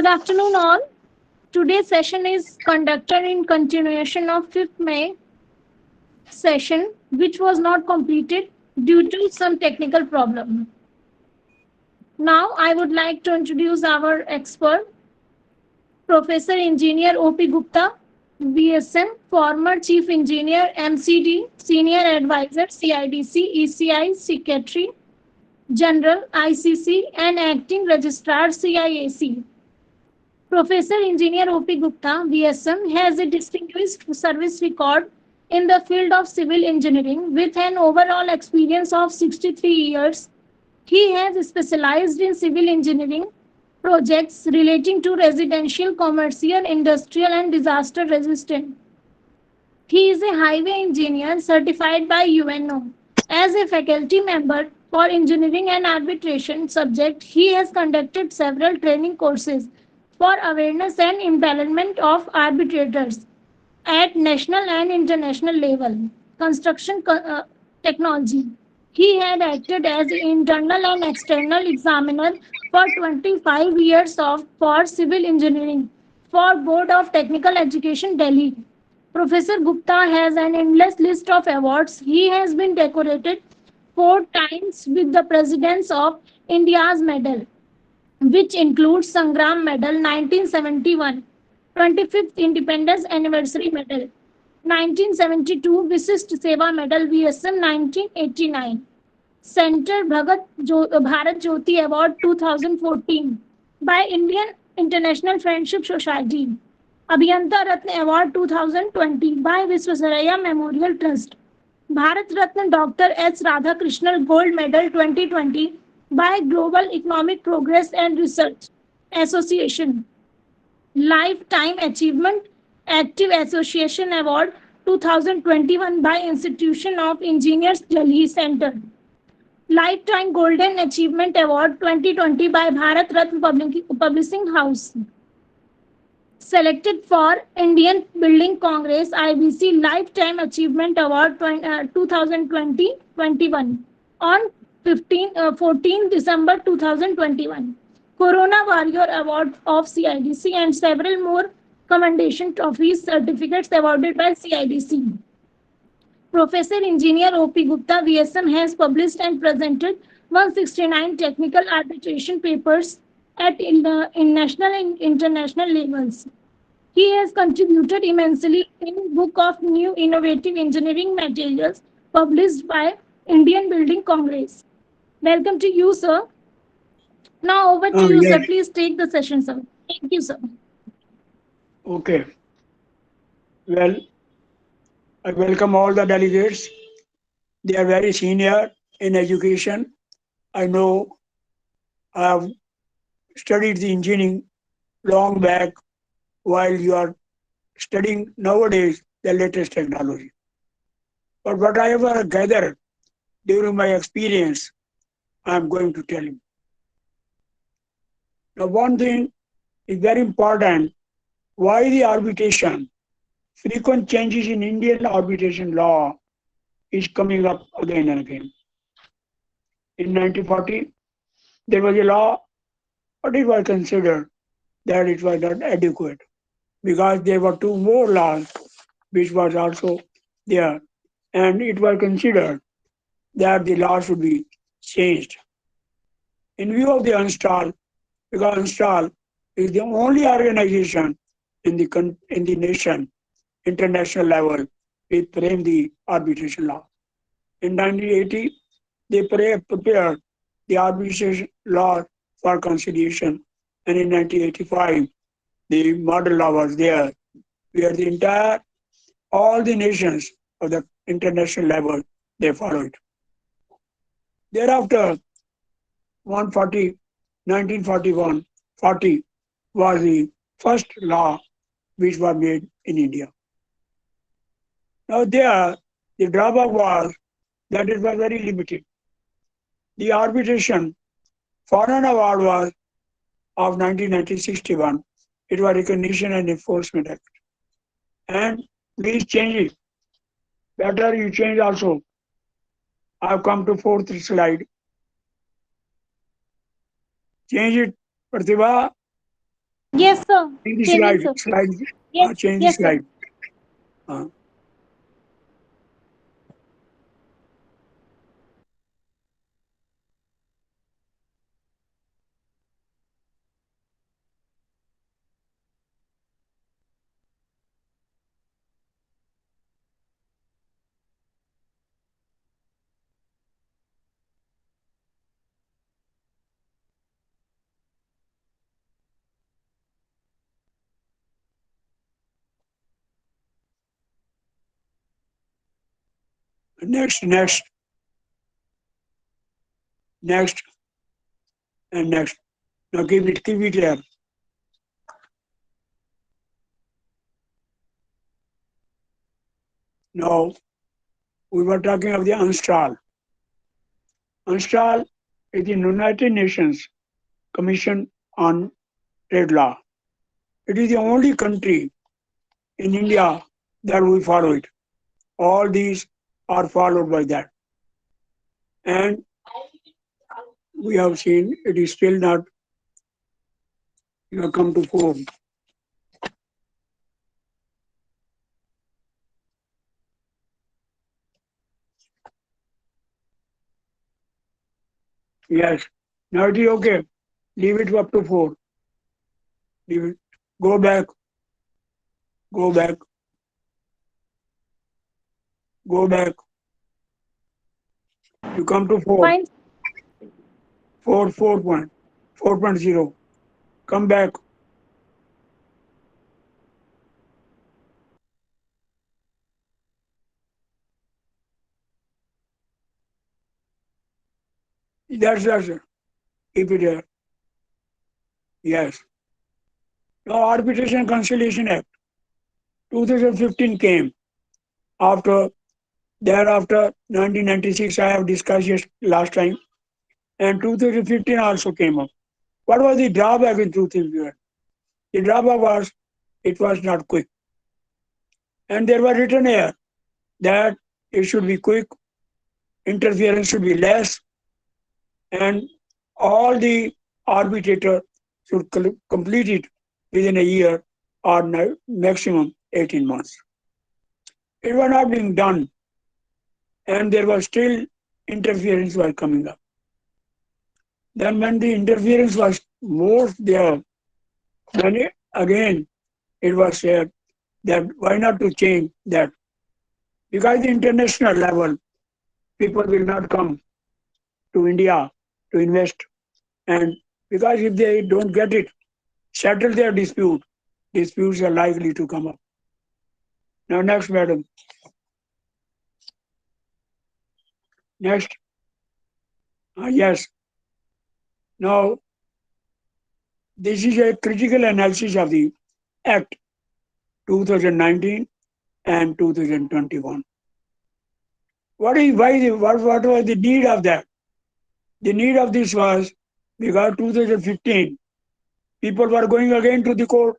Good afternoon, all. Today's session is conducted in continuation of 5th May session, which was not completed due to some technical problem. Now, I would like to introduce our expert, Professor Engineer O.P. Gupta, VSM, former Chief Engineer, MCD, Senior Advisor, CIDC, ECI, Secretary General, ICC, and Acting Registrar, CIAC. Professor Engineer O.P. Gupta, VSM, has a distinguished service record in the field of civil engineering with an overall experience of 63 years. He has specialized in civil engineering projects relating to residential, commercial, industrial, and disaster resistant. He is a highway engineer certified by UNO. As a faculty member for engineering and arbitration subject, he has conducted several training courses for awareness and empowerment of arbitrators at national and international level. Construction technology. He had acted as internal and external examiner for 25 years for civil engineering for Board of Technical Education, Delhi. Professor Gupta has an endless list of awards. He has been decorated 4 times with the Presidents of India's Medal, which includes Sangram Medal 1971, 25th Independence Anniversary Medal, 1972 Visist Seva Medal VSM 1989, Center Bharat Jyoti Award 2014 by Indian International Friendship Society, Abhyanta Ratna Award 2020 by Visvesvaraya Memorial Trust, Bharat Ratna Dr. S. Radhakrishnan Gold Medal 2020 by Global Economic Progress and Research Association, Lifetime Achievement Active Association Award 2021 by Institution of Engineers Delhi Center, Lifetime Golden Achievement Award 2020 by Bharat Ratna Publishing House. Selected for Indian Building Congress IBC Lifetime Achievement Award 2020-21 on 14 December 2021. Corona Warrior Award of CIDC and several more commendation trophies certificates awarded by CIDC. Professor Engineer O.P. Gupta, VSM, has published and presented 169 technical arbitration papers in national and international levels. He has contributed immensely in Book of New Innovative Engineering Materials published by Indian Building Congress. Welcome to you, sir. Now over to you, Yes. sir. Please take the session, sir. Thank you, sir. Okay. Well, I welcome all the delegates. They are very senior in education. I know I have studied the engineering long back while you are studying nowadays the latest technology. But what I have gathered during my experience, I am going to tell you. Now, one thing is very important. Why the arbitration? Frequent changes in Indian arbitration law is coming up again and again. In 1940, there was a law, but it was considered that it was not adequate because there were two more laws which was also there, and it was considered that the law should be changed. In view of the UNSTAL, because UNSTAL is the only organization in the nation, international level, which framed the arbitration law. In 1980, they prepared the arbitration law for consideration, and in 1985, the model law was there, where all the nations of the international level, they followed. Thereafter, 1941, 40 was the first law which was made in India. Now there, the drawback was that it was very limited. The arbitration foreign award was of 1961. It was Recognition and Enforcement Act. And please change it. Better you change also. I've come to fourth slide. Change it, Pratibha. Yes, sir. Change the Changing, slide. sir. Slide. Yes, Change the yes, sir. slide. Uh, next, next, next, and next. Now keep it here. Now we were talking of the UNSTAL. UNSTAL is the United Nations Commission on Trade Law. It is the only country in India that we follow it. All these are followed by that. And we have seen it is still not come to form. Yes. Now it is okay. Leave it up to 4. Leave it. Go back. Go back. Go back. You come to 4. Fine. 4 point. 4.0. Come back. That's it. Keep it here. Yes. Now Arbitration Conciliation Act 2015 came after thereafter 1996 I have discussed it last time, and 2015 also came up. What was the drawback in 2015? The drawback was it was not quick. And there was written here that it should be quick, interference should be less, and all the arbitrator should complete it within a year or maximum 18 months. It was not being done, and there was still interference was coming up. Then when the interference was more there, then again it was said that why not to change that? Because the international level, people will not come to India to invest. And because if they don't get it, settle their disputes are likely to come up. Now next, madam. Next. Yes. Now this is a critical analysis of the Act 2019 and 2021. What was the need of that? The need of this was because 2015 people were going again to the court,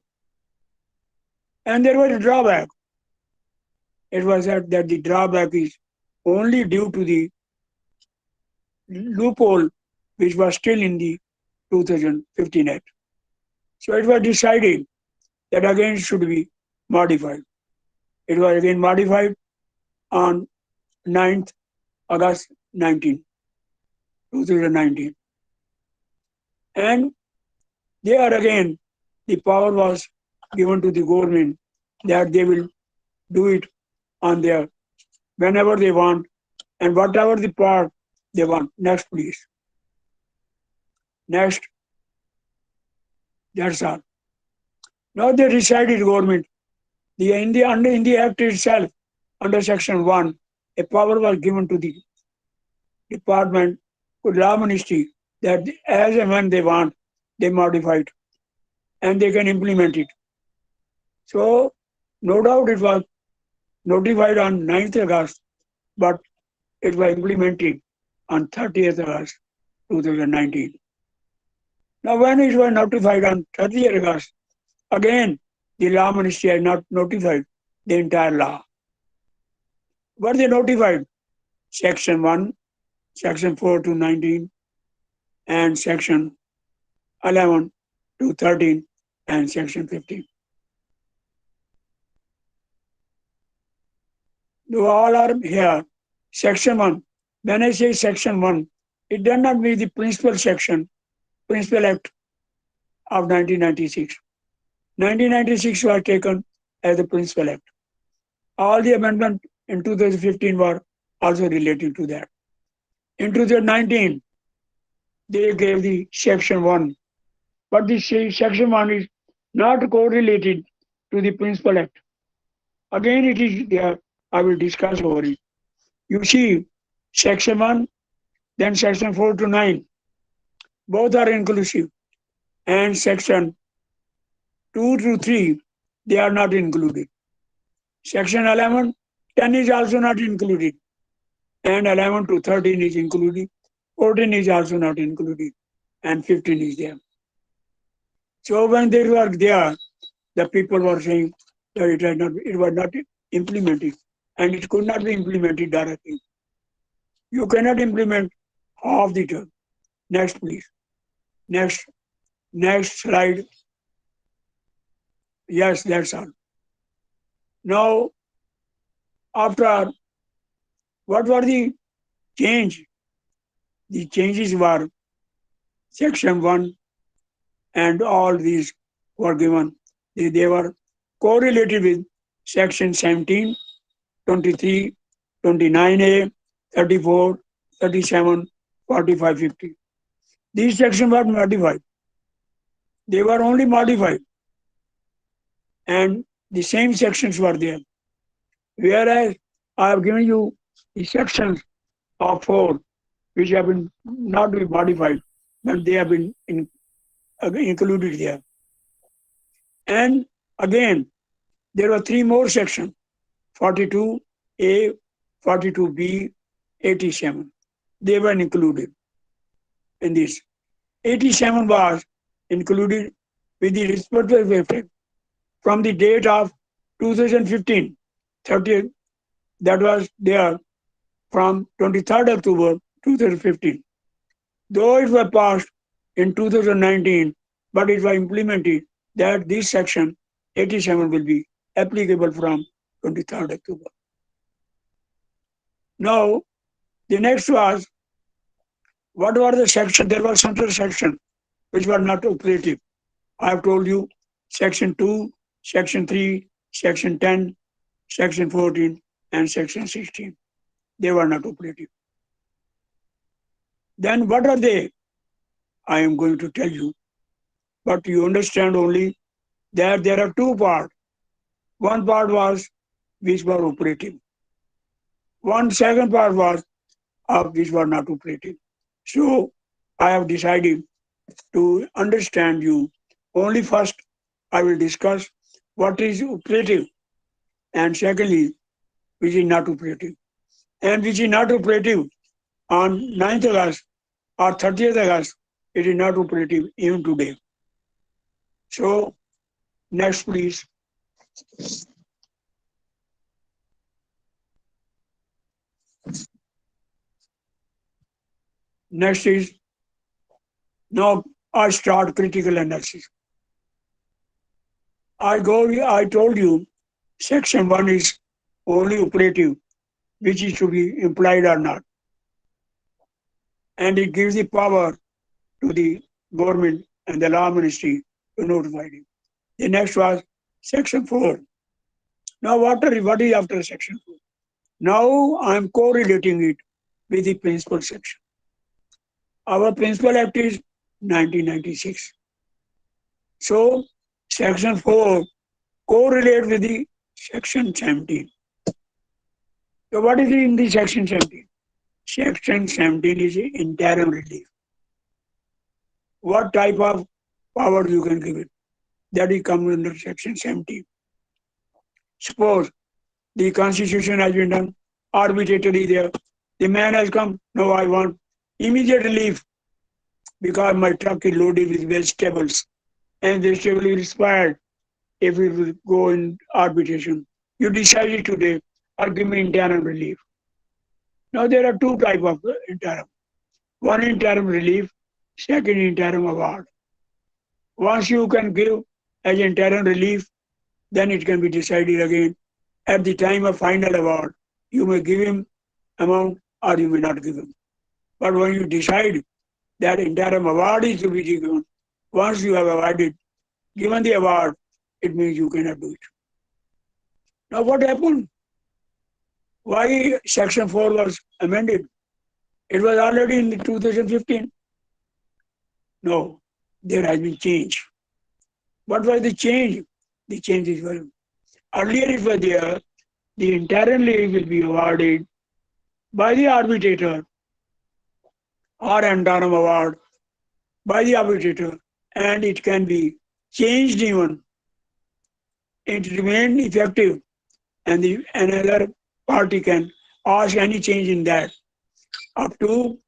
and there was a drawback. It was that the drawback is only due to the loophole which was still in the 2015 Act. So it was decided that again should be modified. It was again modified on 9th August 2019. And there again, the power was given to the government that they will do it on their whenever they want and whatever the part they want. Next, please. Next, that's all. Now they decided government. In the Act itself, under Section 1, a power was given to the Department of Law Ministry that as and when they want, they modify it and they can implement it. So, no doubt it was notified on 9th August, but it was implemented on 30th August 2019. Now, when it was notified on 30th August, again, the Law Ministry has not notified the entire law. What they notified? Section 1, Section 4 to 19, and Section 11 to 13. and Section 15. They all are here. Section 1. When I say Section 1, it does not mean the principal section, Principal Act of 1996. 1996 was taken as the Principal Act. All the amendments in 2015 were also related to that. In 2019, they gave the Section 1. But this Section 1 is not correlated to the Principal Act. Again, it is there. I will discuss over it. You see, Section 1, then Section 4 to 9, both are inclusive. And Section 2 to 3, they are not included. Section 11, 10 is also not included. And 11 to 13 is included. 14 is also not included. And 15 is there. So when they were there, the people were saying that it was not implemented. And it could not be implemented directly. You cannot implement half the term. Next, please. Next slide. Yes, that's all. Now, after what were the change? The changes were Section 1 and all these were given. They were correlated with Section 17, 23, 29A, 34, 37, 45, 50. These sections were modified. They were only modified. And the same sections were there. Whereas I have given you the sections of 4 which have been not been modified, but they have been included there. And again, there were 3 more sections, 42A, 42B, 87. They were included in this. 87 was included with the respective effect from the date of 2015, 30th, that was there from 23rd October 2015. Though it was passed in 2019, but it was implemented that this section 87 will be applicable from 23rd October. Now, the next was, what were the sections? There were central sections which were not operative. I have told you Section 2, Section 3, Section 10, Section 14, and Section 16. They were not operative. Then what are they? I am going to tell you. But you understand only that there are 2 parts. One part was which were operative. One second part was which were not operative. So I have decided to understand you. Only first I will discuss what is operative, and secondly, which is not operative. And which is not operative on 9th August or 30th August, it is not operative even today. So, next please. Next is, now I start critical analysis. I told you Section 1 is only operative, which is to be implied or not. And it gives the power to the government and the law ministry to notify it. The next was Section 4. Now what is after Section 4? Now I am correlating it with the principal section. Our principal act is 1996. So Section 4 correlates with the Section 17. So what is in the Section 17? Section 17 is interim relief. What type of power you can give it? That is comes under Section 17. Suppose the constitution has been done arbitrarily there. The man has come, no, I want immediate relief because my truck is loaded with vegetables and vegetable is expired if we will go in arbitration. You decided today or give me interim relief. Now there are 2 types of interim. One interim relief, second interim award. Once you can give as interim relief, then it can be decided again. At the time of final award, you may give him amount or you may not give him. But when you decide that interim award is to be given, once you have awarded, given the award, it means you cannot do it. Now what happened? Why Section 4 was amended? It was already in 2015. No, there has been change. What was the change? The change is well. Earlier it was there, the interim leave will be awarded by the arbitrator or interim award by the arbitrator, and it can be changed even. It remain effective, and the another party can ask any change in that up to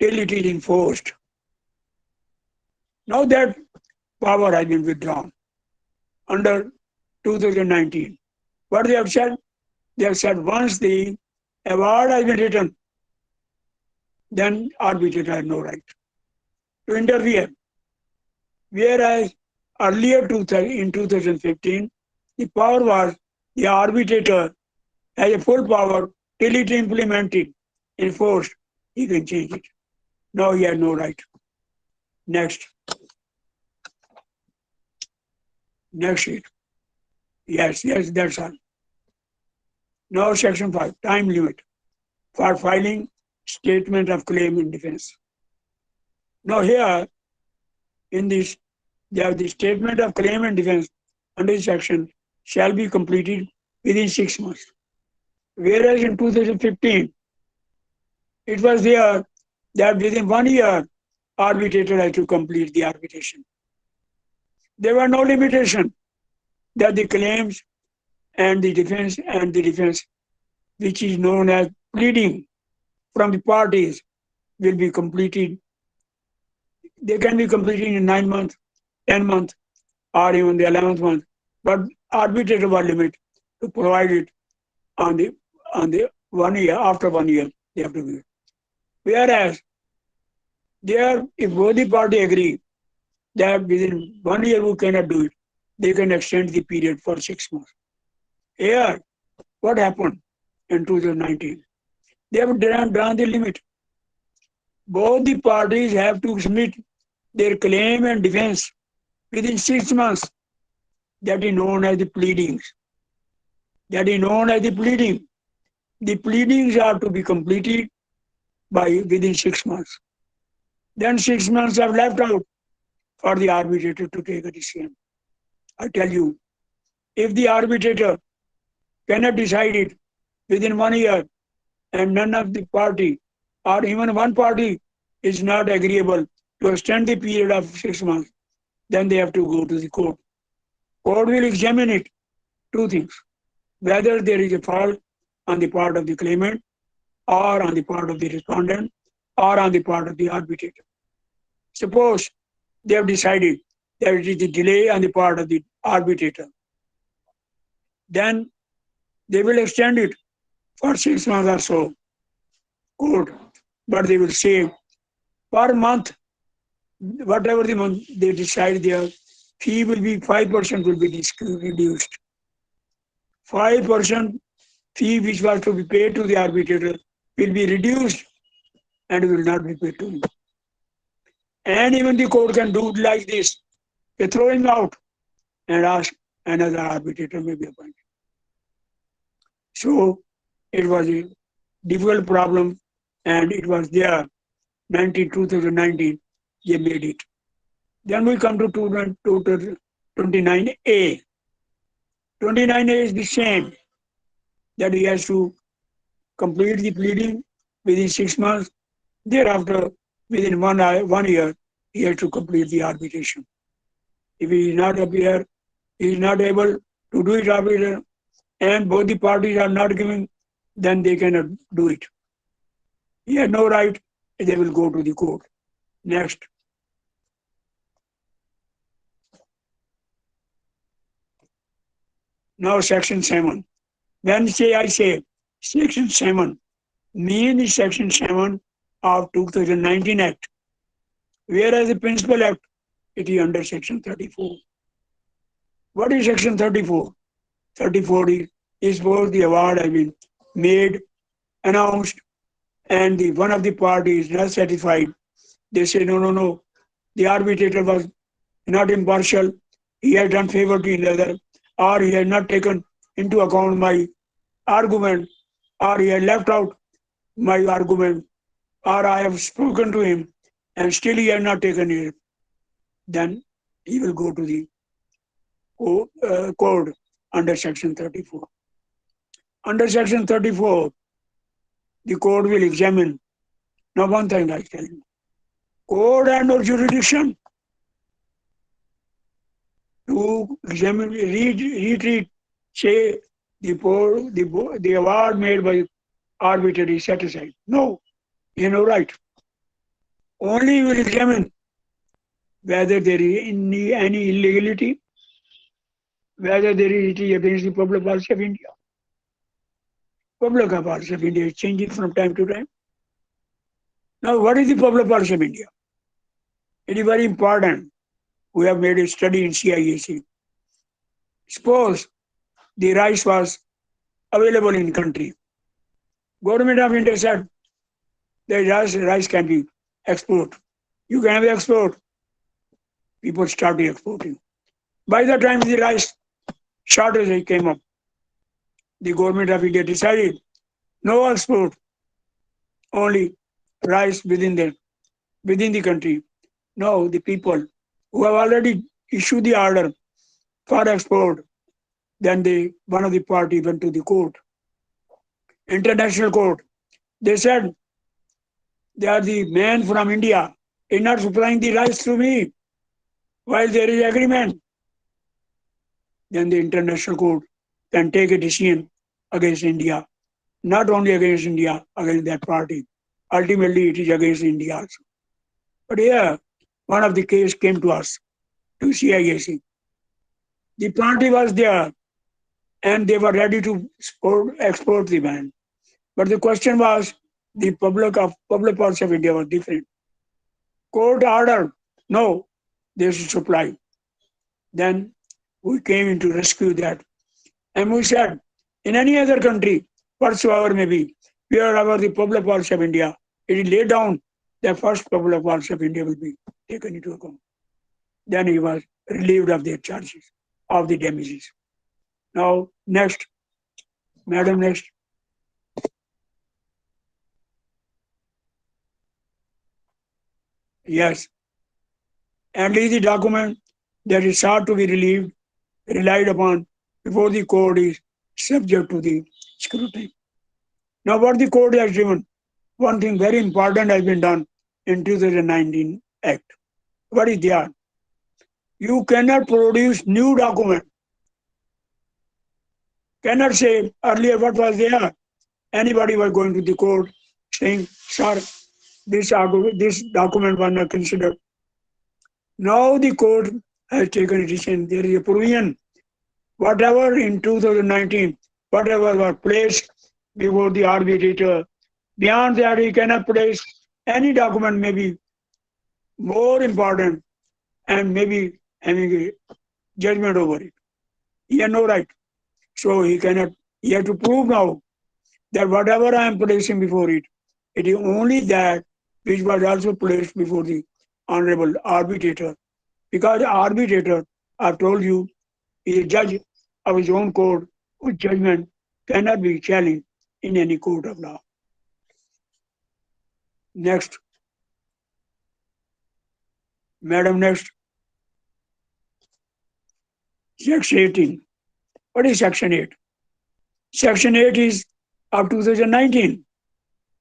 till it is enforced. Now that power has been withdrawn under 2019. What they have said? They have said once the award has been written, then arbitrator has no right to interfere. Whereas earlier in 2015, the power was the arbitrator has a full power till it is implemented, enforced, he can change it. Now he has no right. Next. Next sheet. Yes, that's all. Now section 5, time limit for filing statement of claim in defense. Now here, in this, they have the statement of claim and defense under this section shall be completed within 6 months. Whereas in 2015, it was there that within 1 year, arbitrator had to complete the arbitration. There were no limitation that the claims and the defense, which is known as pleading from the parties, will be completed. They can be completed in 9 months, 10 months, or even the 11th month. But arbitrator was limited to provide it on the 1 year. After 1 year, they have to do it. Whereas there, if both the party agree that within 1 year we cannot do it, they can extend the period for 6 months. Here, what happened in 2019? They have drawn the limit. Both the parties have to submit their claim and defense within 6 months. That is known as the pleadings. That is known as the pleading. The pleadings are to be completed within 6 months. Then 6 months are left out for the arbitrator to take a decision. I tell you, if the arbitrator cannot decide it within 1 year and none of the party or even one party is not agreeable to extend the period of 6 months, then they have to go to the court. Court will examine it. Two things: whether there is a fault on the part of the claimant or on the part of the respondent or on the part of the arbitrator. Suppose they have decided that it is a delay on the part of the arbitrator, then they will extend it for 6 months or so, court. But they will say per month, whatever the month they decide, their fee will be 5% will be reduced. 5% fee which was to be paid to the arbitrator will be reduced and will not be paid to him. And even the court can do it like this. They throw him out and ask another arbitrator may be appointed. So it was a difficult problem, and it was there 2019, they made it. Then we come to 29A. 29A is the same, that he has to complete the pleading within 6 months. Thereafter, within 1 year, he has to complete the arbitration. If he is not appear, he is not able to do it arbitration, and both the parties are not giving, then they cannot do it. He has no right, they will go to the court. Next. Now section 7. When I say section 7, mean section 7 of 2019 Act. Whereas the Principal Act, it is under section 34. What is Section 34? 34 is where the award has been made, announced, and one of the parties is not satisfied. They say, no, no, no, the arbitrator was not impartial. He has done favor to another, or he has not taken into account my argument, or he has left out my argument, or I have spoken to him and still he has not taken it. Then he will go to the code under Section 34. Under Section 34, the code will examine. Now, one thing I tell you, code and or jurisdiction to examine, retreat, say the award made by arbitrator is set aside. No, you know right. Only will examine whether there is any illegality, whether there is it is against the public policy of India. Public policy of India is changing from time to time. Now, what is the public policy of India? It is very important. We have made a study in CIAC. Suppose the rice was available in country. Government of India said that rice can be exported. You can have export. People started exporting. By the time the rice shortage came up, the government of India decided no export, only rice within the country. Now the people who have already issued the order for export, then one of the party went to the court, international court. They said they are the man from India is not supplying the rice to me while there is agreement. Then the international court can take a decision against India, not only against India, against that party. Ultimately, it is against India also. But here, one of the case came to us, to CIAC. The party was there and they were ready to export the land. But the question was, the public policy of India was different. Court ordered, no, they should supply. Then we came in to rescue that. And we said, in any other country, whatsoever may be, wherever the public policy of India, it is laid down, the first public policy of India will be taken into account. Then he was relieved of their charges, of the damages. Now, next, madam, next. Yes. And is the document that is sought to be relied upon before the court is subject to the scrutiny. Now, what the court has given, one thing very important has been done in 2019 Act. What is there? You cannot produce new document. Cannot say earlier what was there. Anybody was going to the court saying, sir, this document was not considered. Now the court has taken a decision. There is a provision. Whatever in 2019, whatever was placed before the arbitrator, beyond that he cannot place any document may be more important and maybe having a judgment over it. He has no right. So he has to prove now that whatever I am placing before it, it is only that which was also placed before the honorable arbitrator. Because the arbitrator, I've told you, is a judge of his own court, whose judgment cannot be challenged in any court of law. Next. Madam, next. Section 18. What is Section 8? Section 8 is of 2019.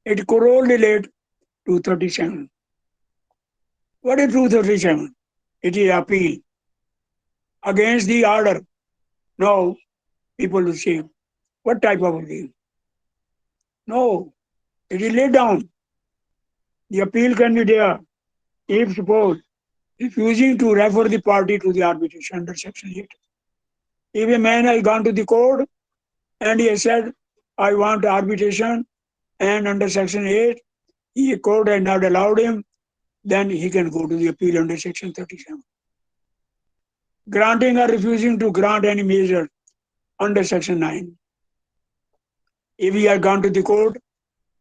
It correlates to 37. What is 237? It is appeal against the order. Now, people will say, what type of appeal? No, it is laid down. The appeal can be there if suppose refusing to refer the party to the arbitration under Section 8. If a man has gone to the court and he has said, I want arbitration, and under Section 8, the court has not allowed him, then he can go to the appeal under Section 37. granting or refusing to grant any measure under Section 9. If he has gone to the court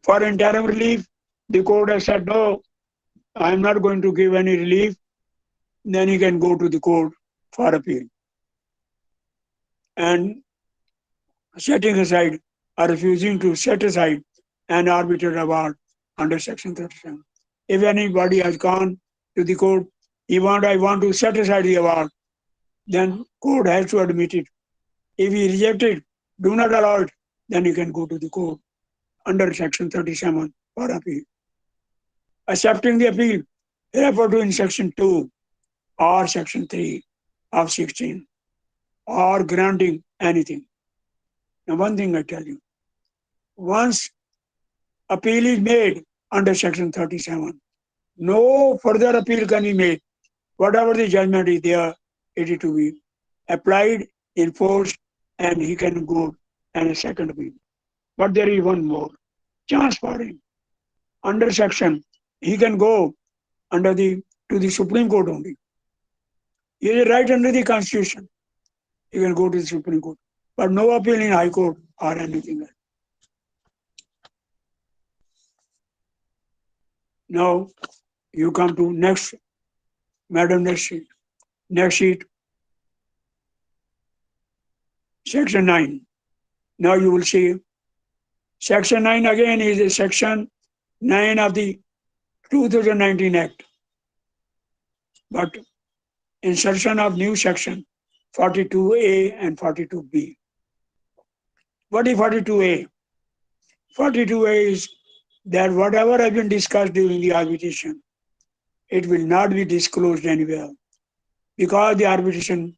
for interim relief, the court has said, no, I am not going to give any relief, then he can go to the court for appeal. And setting aside or refusing to set aside an arbitrary award under Section 37. If anybody has gone to the court, I want to set aside the award, then court has to admit it. If he rejects it, do not allow it, then you can go to the court under Section 37 for appeal. Accepting the appeal, refer to in Section 2 or Section 3 of 16, or granting anything. Now, one thing I tell you, once appeal is made under Section 37, no further appeal can be made. Whatever the judgment is there, it is to be applied, enforced, and he can go and a second appeal. But there is one more chance for him. Under section, he can go to the Supreme Court only. He is right under the Constitution. He can go to the Supreme Court, but no appeal in High Court or anything else. Now you come to next, madam, next sheet. Next sheet, Section 9. Now you will see Section 9 again is a Section 9 of the 2019 Act. But insertion of new section 42A and 42B. What is 42A? 42A is that whatever has been discussed during the arbitration, it will not be disclosed anywhere because the arbitration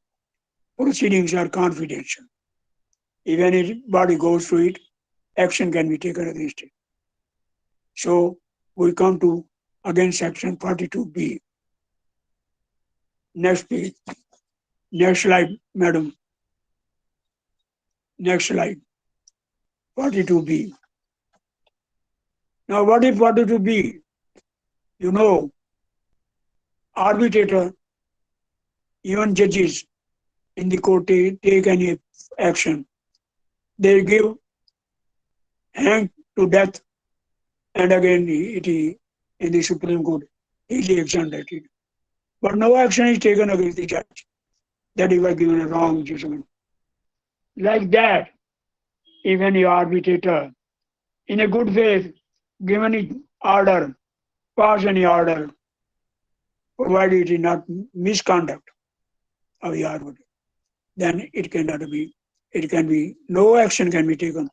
proceedings are confidential. If anybody goes through it, action can be taken against it. So we come to again section 42B. Next page. Next slide, madam. Next slide. 42B. Now what is 42B? You know, arbitrator, even judges in the court take any action. They give hang to death, and again it is in the Supreme Court, he is exonerated. But no action is taken against the judge that he was given a wrong judgment. Like that, if any arbitrator, in a good faith, given it order, pass any order, provided it is not misconduct of the arbitrator, then it can be, no action can be taken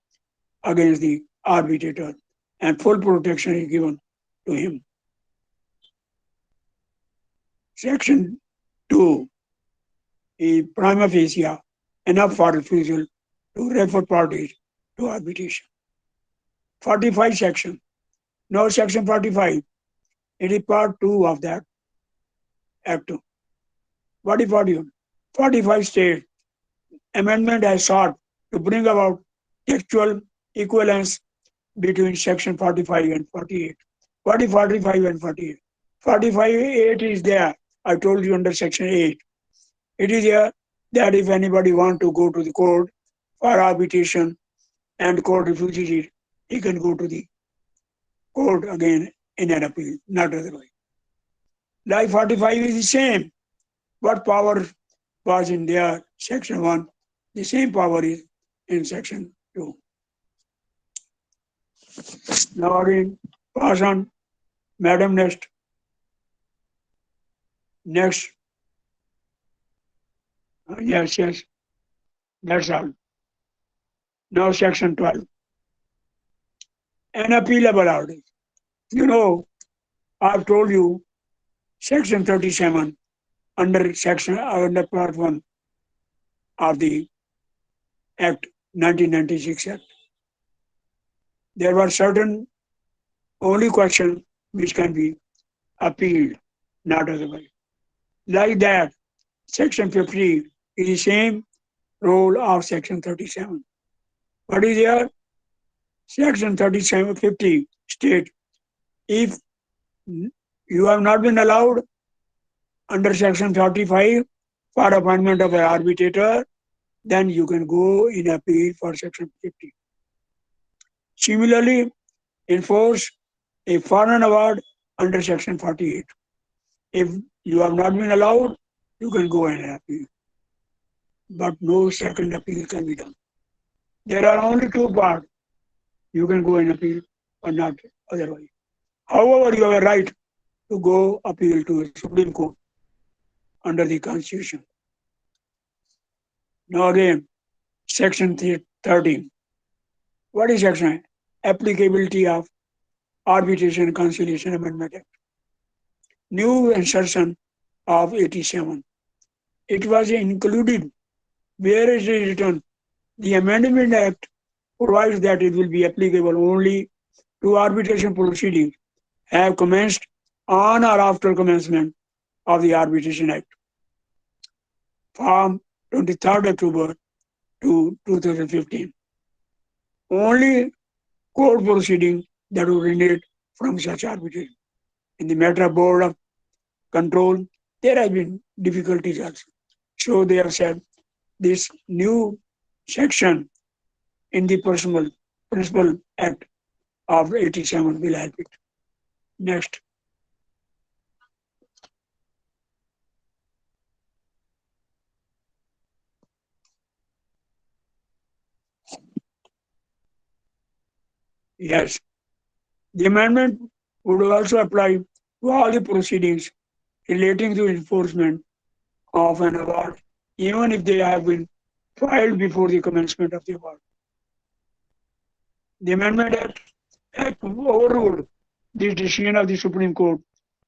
against the arbitrator and full protection is given to him. Section 2 is prima facie enough for refusal to refer parties to arbitration. 45 section. Now section 45, it is part 2 of that act. What is 41? 45 states amendment has sought to bring about textual equivalence between section 45 and 48. What is 45 and 48? 45.8 is there. I told you under section 8. It is here that if anybody want to go to the court for arbitration and court refuses it, he can go to the court again in an appeal, not otherwise. Like 45 is the same. What power was in there, section 1, the same power is in section 2. Now again, pass on. Madam, next. Next. Yes. That's all. Now section 12. An appealable order. You know, I've told you section 37 under part 1 of the Act 1996 Act. There were certain only questions which can be appealed, not otherwise. Like that, section 50 is the same role of section 37. What is here? Section 50 states, if you have not been allowed under section 45 for appointment of an arbitrator, then you can go in appeal for Section 50. Similarly, enforce a foreign award under Section 48. If you have not been allowed, you can go and appeal. But no second appeal can be done. There are only two parts. You can go and appeal or not otherwise. However, you have a right to go appeal to a Supreme Court under the Constitution. Now again, Section 13. What is Section? Applicability of Arbitration and Conciliation Amendment Act. New insertion of 87. It was included where it is written, the Amendment Act provides that it will be applicable only to arbitration proceedings have commenced on or after commencement of the Arbitration Act from 23rd October to 2015. Only court proceedings that originate from such arbitration. In the matter of board of control, there have been difficulties also. So they have said this new section in the Principal Act of 87 will help it. Next. Yes. The amendment would also apply to all the proceedings relating to enforcement of an award, even if they have been filed before the commencement of the award. The Amendment Act overruled this decision of the Supreme Court,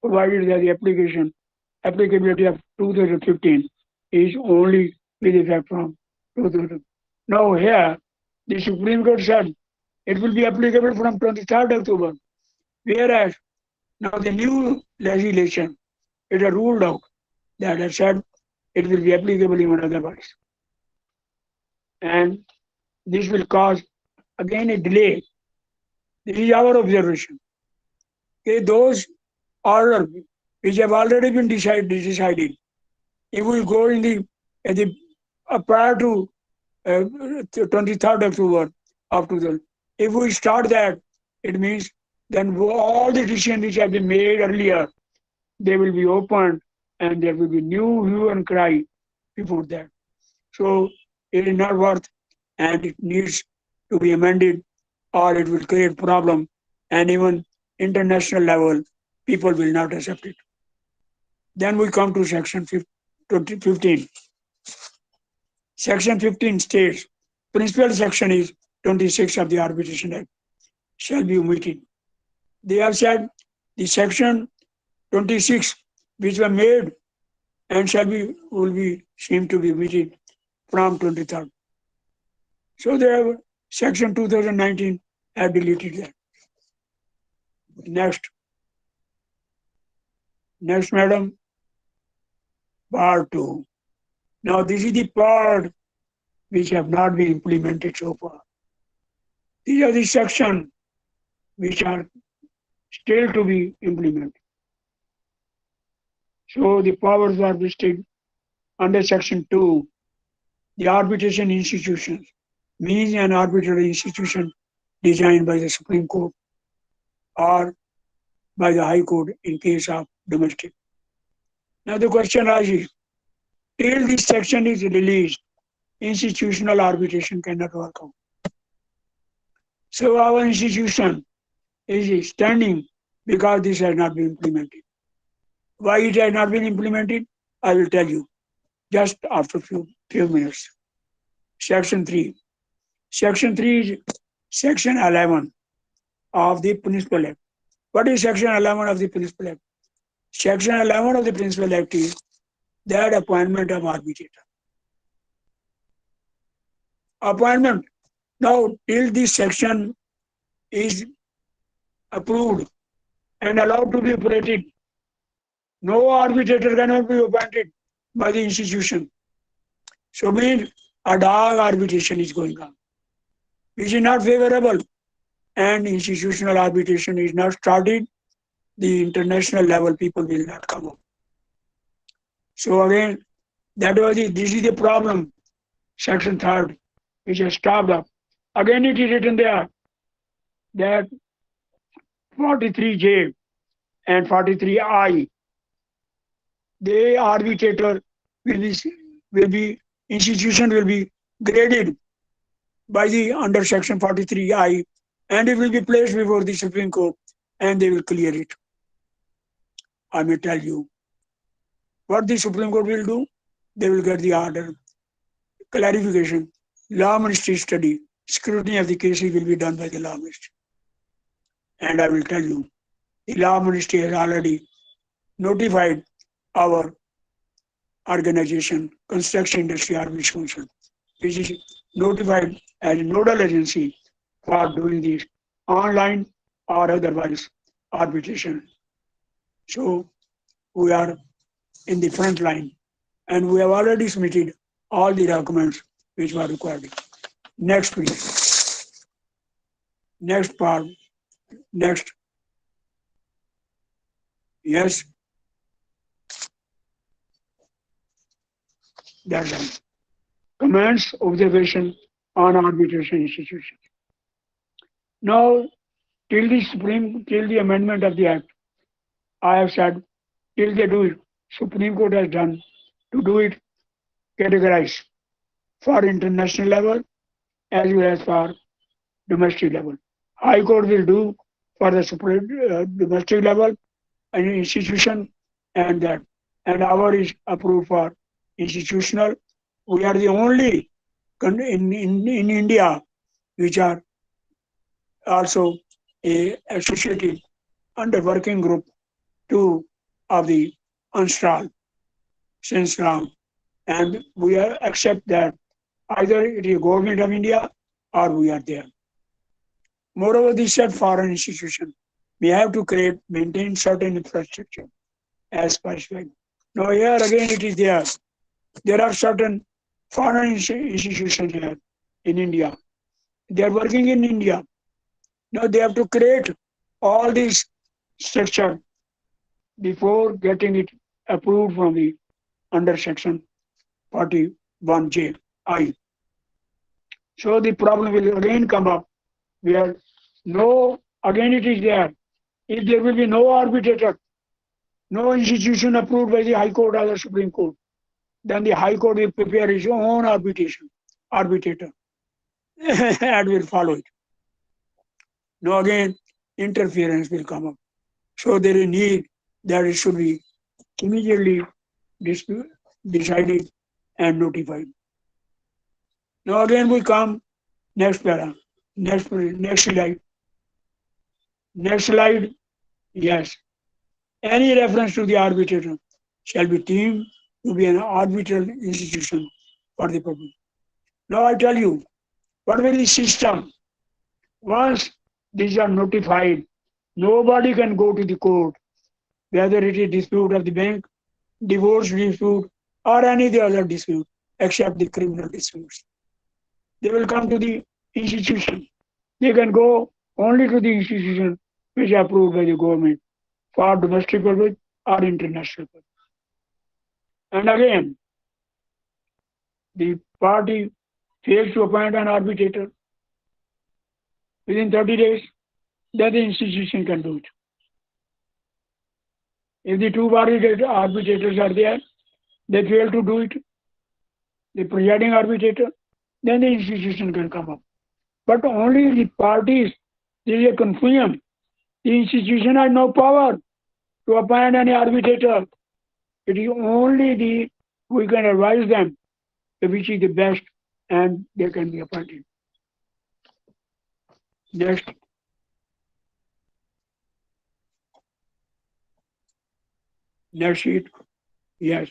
provided that the applicability of 2015 is only with effect from 2000. Now here, the Supreme Court said it will be applicable from 23rd October, whereas now the new legislation, it has ruled out that has said it will be applicable even otherwise. And this will cause again a delay. This is our observation. Okay, those orders which have already been decided, if we go in the prior to 23rd October of 2000, if we start that, it means then all the decisions which have been made earlier, they will be opened and there will be new hue and cry before that. So it is not worth and it needs to be amended or it will create problem and even international level people will not accept it. Then we come to Section 15. Section 15 states, principal section is 26 of the Arbitration Act shall be omitted. They have said the Section 26 which were made and will be seem to be omitted from 23rd. So they have Section 2019 have deleted that. Next, madam, part 2. Now this is the part which have not been implemented so far. These are the sections which are still to be implemented. So the powers are vested under Section 2. The arbitration institutions means an arbitrary institution designed by the Supreme Court or by the High Court in case of domestic. Now the question arises, till this section is released, institutional arbitration cannot work out. So our institution is standing because this has not been implemented. Why it has not been implemented, I will tell you just after few minutes. Section 3. Section 3 is Section 11 of the Principal Act. What is Section 11 of the Principal Act? Section 11 of the Principal Act is that appointment of arbitrator. Appointment. Now, till this section is approved and allowed to be operated, no arbitrator cannot be appointed by the institution. So means a dog arbitration is going on, which is not favorable, and institutional arbitration is not started, the international level people will not come up. So again, This is the problem. Section 3rd, which has stopped up. Again, it is written there that 43J and 43I, the arbitrator will be institution will be graded by the under section 43I, and it will be placed before the Supreme Court, and they will clear it. I may tell you what the Supreme Court will do. They will get the order, clarification, law ministry study, scrutiny of the cases will be done by the law ministry. And I will tell you, the law ministry has already notified our organization, Construction Industry Arbitration Commission, which is notified as a nodal agency for doing this online or otherwise arbitration. So we are in the front line, and we have already submitted all the documents which were required. Next, please. Next part. Next. Yes. That's all. Comments, observation on arbitration institutions. Now, till the amendment of the Act, I have said, till they do it, Supreme Court has done to do it categorized for international level as well as for domestic level. High Court will do for the domestic level an institution, and our is approved for institutional. We are the only in India which are also associated under working group 2 of the UNSTRAL since long, and we accept that either it is government of India or we are there. Moreover, the said foreign institution, we have to maintain certain infrastructure as specified. Now here again it is there. There are certain foreign institutions here in India. They are working in India. Now they have to create all this structure before getting it approved from the under section 41J I. So the problem will again come up where again it is there. If there will be no arbitrator, no institution approved by the High Court or the Supreme Court, then the High Court will prepare its own arbitrator, and will follow it. Now again, interference will come up. So there is need that it should be immediately decided and notified. Now again we come next para, next slide. Next slide. Yes. Any reference to the arbitrator shall be deemed to be an arbitral institution for the purpose. Now I tell you, what will the system? Once these are notified, nobody can go to the court, whether it is dispute of the bank, divorce dispute, or any of the other dispute, except the criminal disputes. They will come to the institution. They can go only to the institution which is approved by the government for domestic purpose or international purpose. And again, the party fails to appoint an arbitrator within 30 days, then the institution can do it. If the two arbitrators are there, they fail to do it, the presiding arbitrator, then the institution can come up. But only the parties, there is a confusion. The institution has no power to appoint any arbitrator. It is only we can advise them which is the best, and they can be appointed. Next. Next sheet. Yes.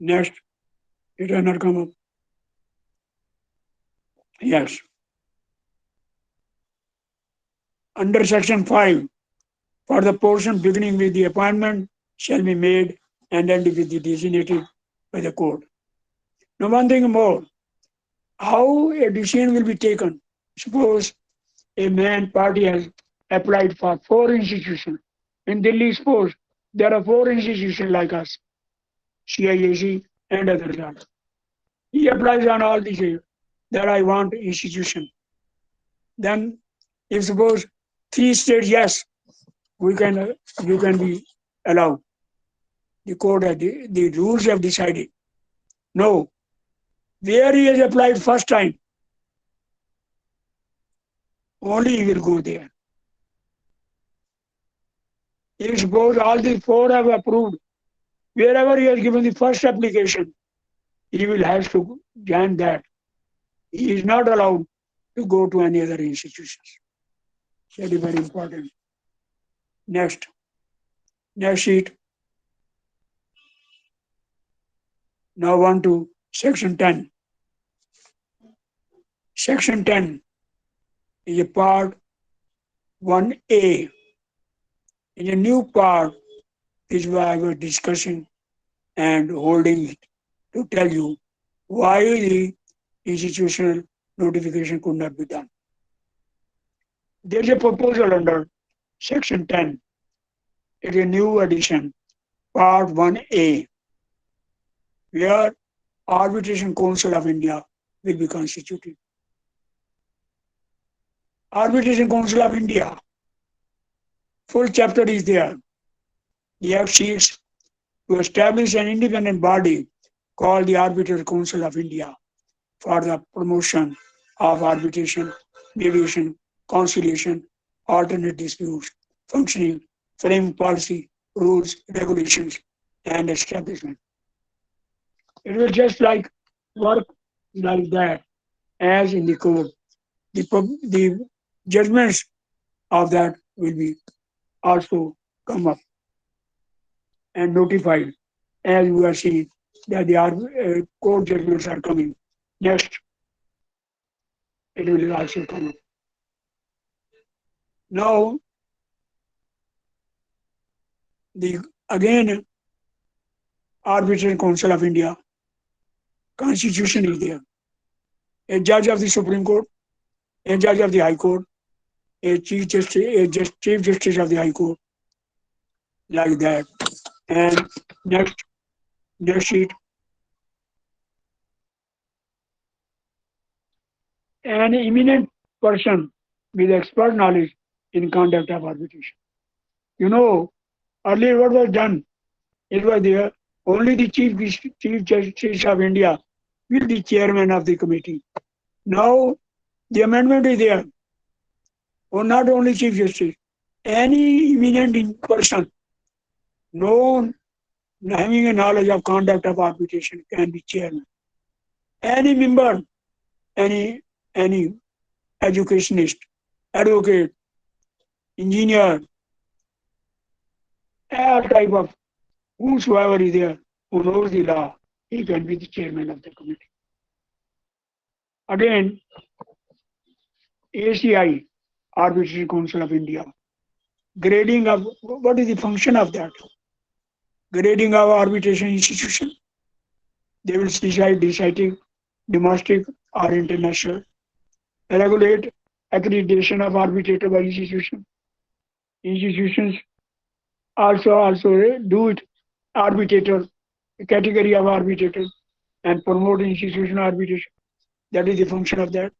Next. It will not come up. Yes. Under section 5, for the portion beginning with the appointment shall be made and end with the designated by the court. Now one thing more, how a decision will be taken. Suppose a party has applied for 4 institutions. In Delhi, suppose there are 4 institutions like us, CIAC, and other results. He applies on all these that I want institution. Then, if suppose three states yes, we can you can be allowed. The court the rules have decided. No, where he has applied first time, only he will go there. If suppose all the four have approved, wherever he has given the first application, he will have to join that. He is not allowed to go to any other institutions. That is very important. Next, next sheet. Now on to section 10. Section 10 is a part 1A. In a new part, this is why I was discussing and holding it to tell you why the institutional notification could not be done. There is a proposal under section 10. It is a new addition, part 1A, where Arbitration Council of India will be constituted. Arbitration Council of India, full chapter is there. The Act seeks to establish an independent body called the Arbitration Council of India for the promotion of arbitration, mediation, conciliation, alternate disputes, functioning, framing policy, rules, regulations, and establishment. It will just like work like that as in the court. The judgments of that will be also come up and notified as we are seeing that the court judgments are coming. Next, it will also come up. Now, the again Arbitration Council of India constitution is there. A judge of the Supreme Court, a judge of the High Court, a chief justice of the High Court, like that. And next sheet, an eminent person with expert knowledge in conduct of arbitration. You know, earlier what was done? It was there only the chief justice of India will be chairman of the committee. Now the amendment is there. Or not only chief justice, any eminent person known having a knowledge of conduct of arbitration can be chairman. Any member, any educationist, advocate, engineer, all type of whosoever is there who knows the law, he can be the chairman of the committee. Again, ACI, Arbitration Council of India, grading of what is the function of that? Grading of arbitration institution. They will decide deciding domestic or international. Regulate accreditation of arbitrator by institution. Institutions also do it arbitrator, category of arbitrator, and promote institutional arbitration. That is the function of that.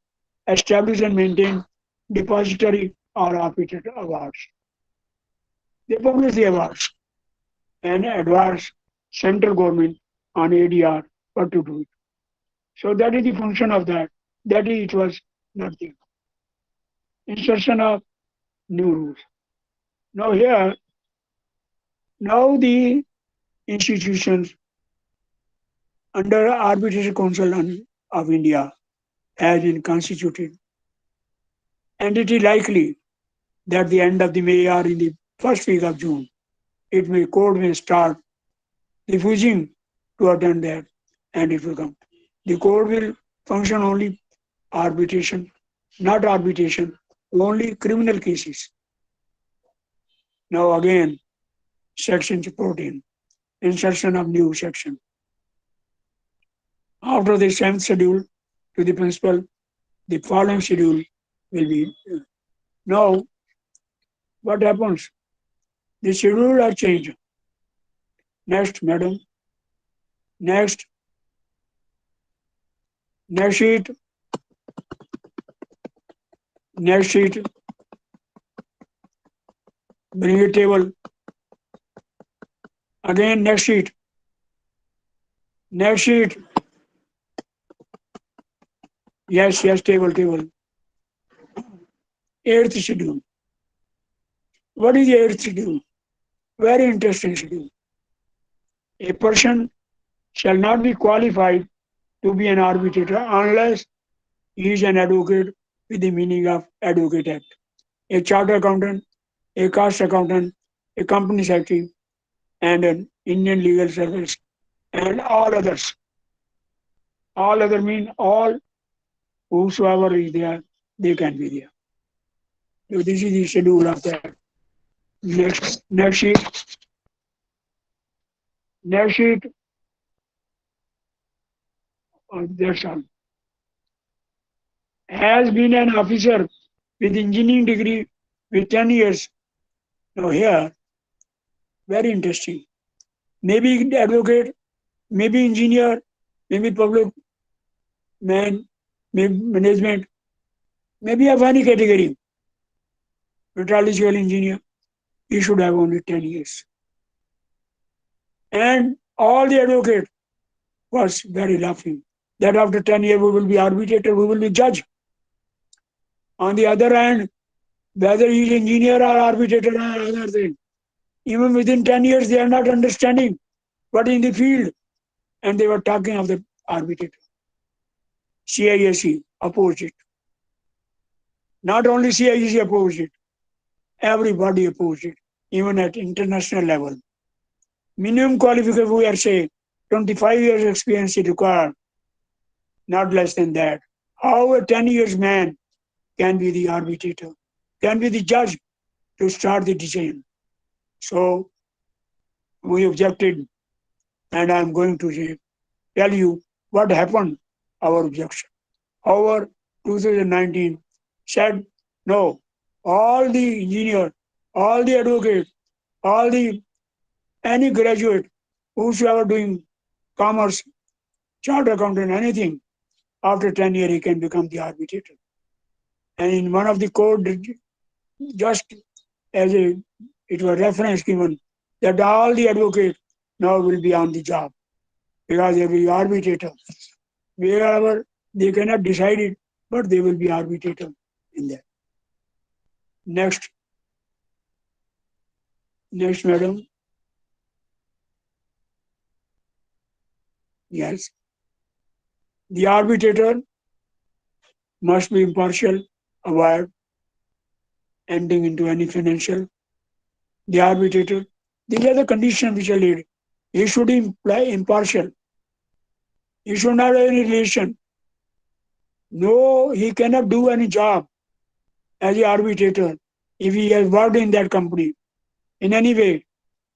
Establish and maintain depository or arbitrator awards. They publish the awards and advise central government on ADR what to do it. So that is the function of that. That is, it was nothing. Insertion of new rules. Now here, now the institutions under Arbitration Council of India has been constituted, and it is likely that the end of the May or in the first week of June, court may start refusing to attend that, and it will come. The court will function only arbitration, not arbitration, only criminal cases. Now again, section 14, insertion of new section. After the 7th schedule to the principal, the following schedule will be. Now, what happens? The schedule are changed. Next, madam. Next, Next sheet, next sheet, bring a table. Again, next sheet, next sheet. Yes, yes, table, table. Eighth schedule. What is the eighth schedule? Very interesting schedule. A person shall not be qualified to be an arbitrator unless he is an advocate with the meaning of Advocate Act. A chartered accountant, a cost accountant, a company secretary, and an Indian legal service, and all others. All other mean all whosoever is there, they can be there. So this is the schedule of that. Next sheet, next sheet, that's all. Has been an officer with engineering degree with 10 years. Now here, very interesting. Maybe advocate, maybe engineer, maybe public man, maybe management, maybe of any category, meteorological engineer, he should have only 10 years. And all the advocate was very laughing that after 10 years we will be arbitrator, we will be judge. On the other hand, whether he is engineer or arbitrator or other thing, even within 10 years they are not understanding what in the field, and they were talking of the arbitrator. CISC opposed it. Not only CISC opposed it, everybody opposed it, even at international level. Minimum qualification, we are saying 25 years experience is required, not less than that. How a 10 years man can be the arbitrator, can be the judge to start the decision. So we objected, and I am going to tell you what happened, our objection. However, 2019 said no, all the engineer, all the advocate, all the any graduate whosoever doing commerce, chartered accountant, anything, after 10 years he can become the arbitrator. And in one of the code, just as a it was reference given that all the advocates now will be on the job because they will be arbitrator. Wherever they cannot decide it, but they will be arbitrator in that. Next, next, madam. Yes. The arbitrator must be impartial, avoid ending into any financial. The arbitrator, these are the conditions which are laid. He should imply impartial. He should not have any relation. No, he cannot do any job as the arbitrator if he has worked in that company in any way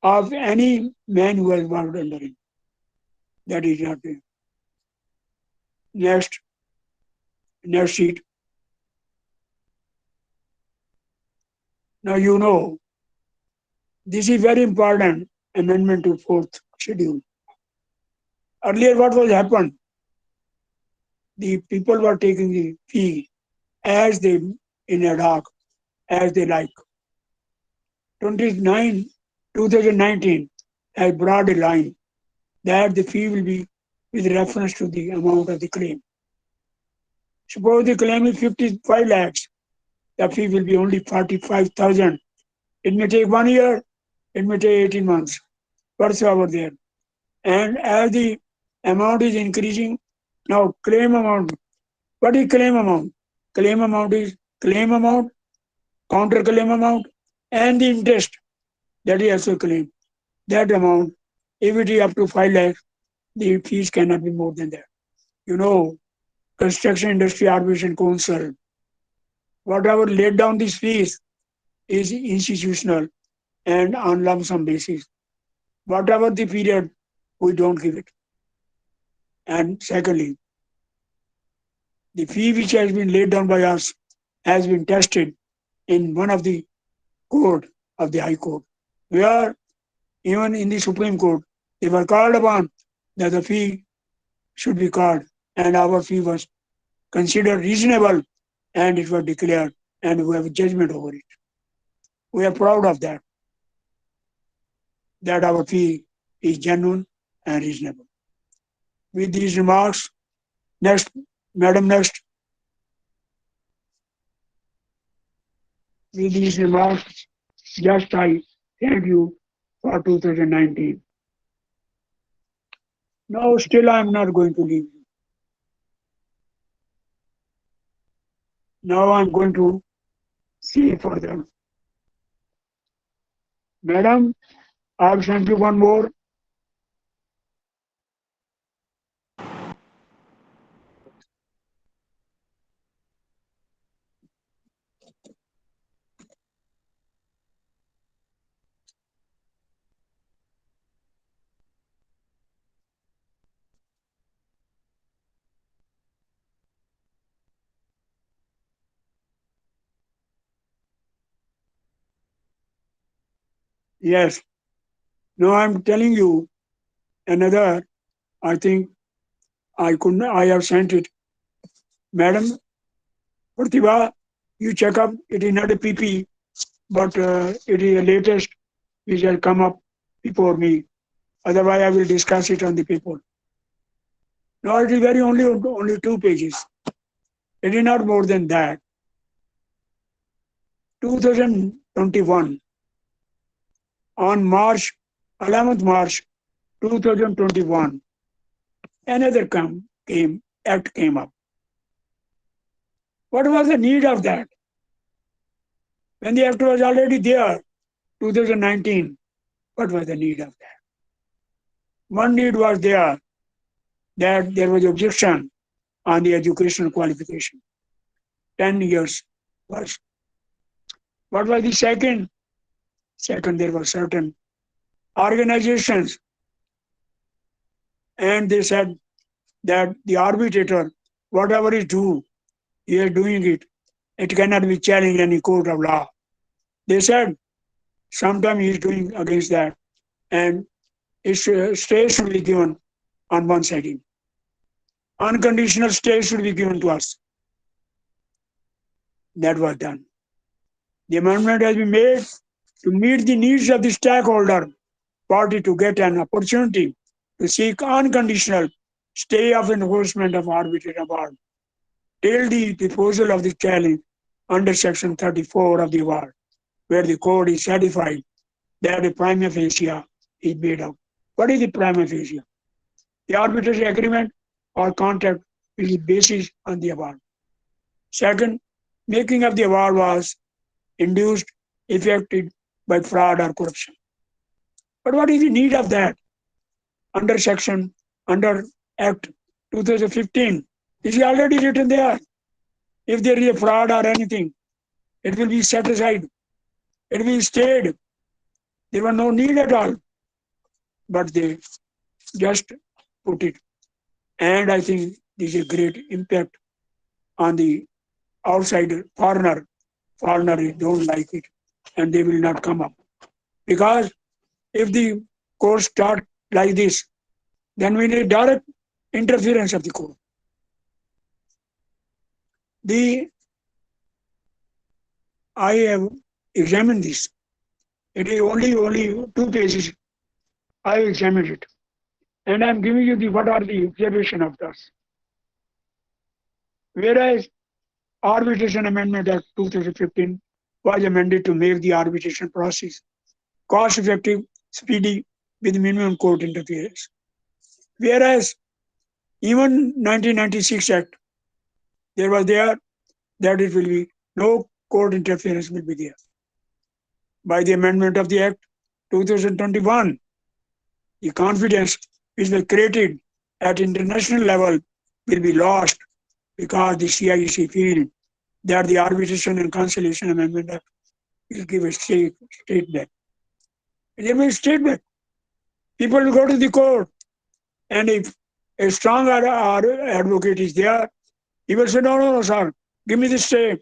of any man who has worked under him. That is not there. Next, next sheet. Now you know this is very important amendment to fourth schedule. Earlier, what was happened? The people were taking the fee as they in ad hoc, as they like. 29, 2019 has brought a line that the fee will be with reference to the amount of the claim. Suppose the claim is 55 lakhs, the fee will be only 45,000. It may take 1 year, it may take 18 months, whatsoever there. And as the amount is increasing, now claim amount. What is claim amount? Claim amount is claim amount, counter claim amount, and the interest that is also claim. That amount, if it is up to 5 lakhs, the fees cannot be more than that. You know, Construction Industry Arbitration Council, whatever laid down these fees is institutional and on lump sum basis. Whatever the period, we don't give it. And secondly, the fee which has been laid down by us has been tested in one of the court of the High Court, where even in the Supreme Court, they were called upon that the fee should be called and our fee was considered reasonable, and it was declared, and we have a judgment over it. We are proud of that our fee is genuine and reasonable. With these remarks, next, Madam, next. With these remarks, just I thank you for 2019. No, still I am not going to leave you. Now I am going to see further. Madam, I have sent you one more. Yes. Now I am telling you another. I think I couldn't. I have sent it. Madam Pratibha, you check up. It is not a PP, but it is the latest which has come up before me. Otherwise, I will discuss it on the paper. No, it is very only 2 pages. It is not more than that. 2021 on March 11th March 2021, another act came up. What was the need of that? When the act was already there, 2019, what was the need of that? One need was there, that there was objection on the educational qualification. 10 years was. What was the second? Second, there were certain organizations, and they said that the arbitrator, whatever is due, he is doing it. It cannot be challenged in any court of law. They said sometimes he is doing against that, and stay should be given on one side. Unconditional stay should be given to us. That was done. The amendment has been made to meet the needs of the stakeholder party to get an opportunity to seek unconditional stay of enforcement of arbitration award till the disposal of the challenge under Section 34 of the award, where the court is satisfied that a prima facie is made out. What is the prima facie? The arbitration agreement or contract is the basis on the award. Second, making of the award was induced, effected by fraud or corruption. But what is the need of that? Under Act 2015, it is already written there. If there is a fraud or anything, it will be set aside. It will be stayed. There was no need at all. But they just put it. And I think this is a great impact on the outsider, foreigner. Foreigners don't like it and they will not come up. Because if the court start like this, then we need direct interference of the court. I have examined this. It is only 2 pages. I have examined it. And I am giving you what are the observation of this. Whereas Arbitration Amendment Act 2015 was amended to make the arbitration process cost-effective, speedy, with minimum court interference. Whereas even 1996 Act, there was there that it will be no court interference will be there. By the amendment of the Act 2021, the confidence which was created at international level will be lost because the CIEC feel that the Arbitration and Conciliation Amendment Act will give a statement. It will statement. People will go to the court, and if a strong advocate is there, he will say, no, sir, give me the stay.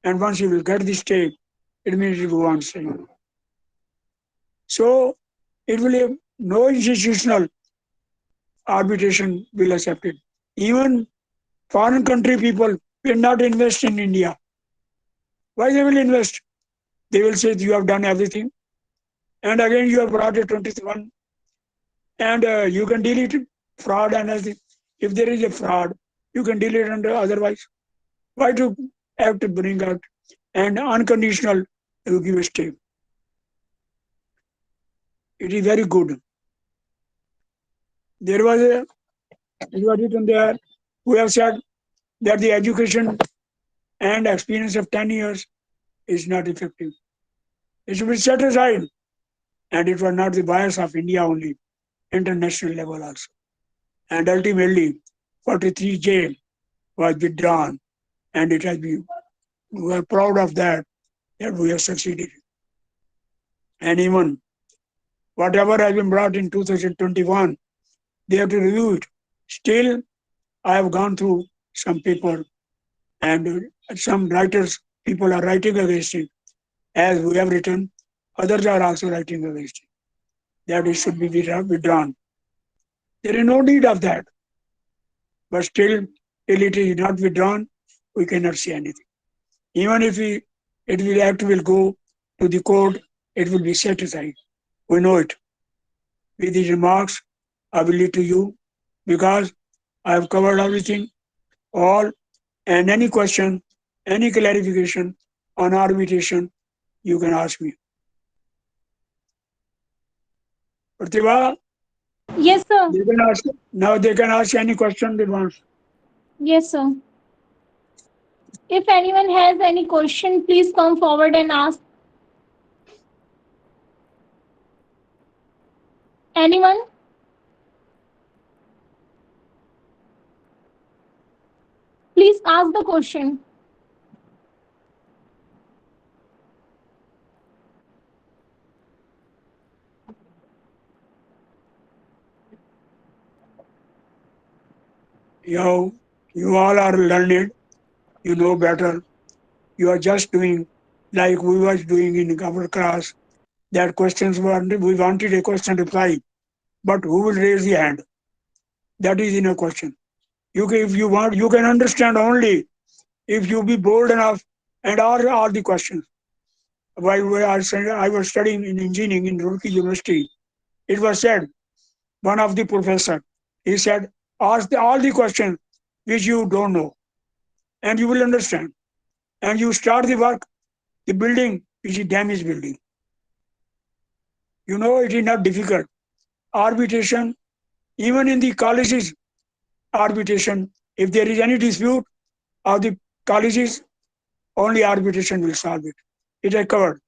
And once you will get the stay, it means you go on staying. So it will have no institutional arbitration will accept it. Even foreign country people will not invest in India. Why they will invest? They will say you have done everything, and again you have brought a 21, and you can delete it, fraud and everything. If there is a fraud, you can delete it under otherwise. Why to have to bring out and unconditional you give a stay? It is very good. There was a it was written there who have said that the education and experience of 10 years is not effective. It should be set aside. And it was not the bias of India only, international level also. And ultimately, 43J was withdrawn, and it has been, we are proud of that we have succeeded. And even whatever has been brought in 2021, they have to review it. Still, I have gone through some paper, and some writers, people are writing against it. As we have written, others are also writing against it. That it should be withdrawn. There is no need of that. But still, till it is not withdrawn, we cannot say anything. Even if act will go to the court, it will be set aside. We know it. With these remarks, I will leave to you because I have covered everything, all, and any question, any clarification on arbitration, you can ask me. Pratibha, Yes, sir. they can ask now. They can ask any question they want. Yes, sir. If anyone has any question, please come forward and ask. Anyone? Please ask the question. You all are learned. You know better. You are just doing like we was doing in our class. That questions were we wanted a question reply, but who will raise the hand? That is in a question. If you want, you can understand only if you be bold enough and all the questions. While I was studying in engineering in Roorkee University, it was said one of the professor he said ask all the questions which you don't know and you will understand and you start the work the building which is damaged building. You know it is not difficult. Arbitration even in the colleges arbitration if there is any dispute of the colleges only arbitration will solve it. It is covered.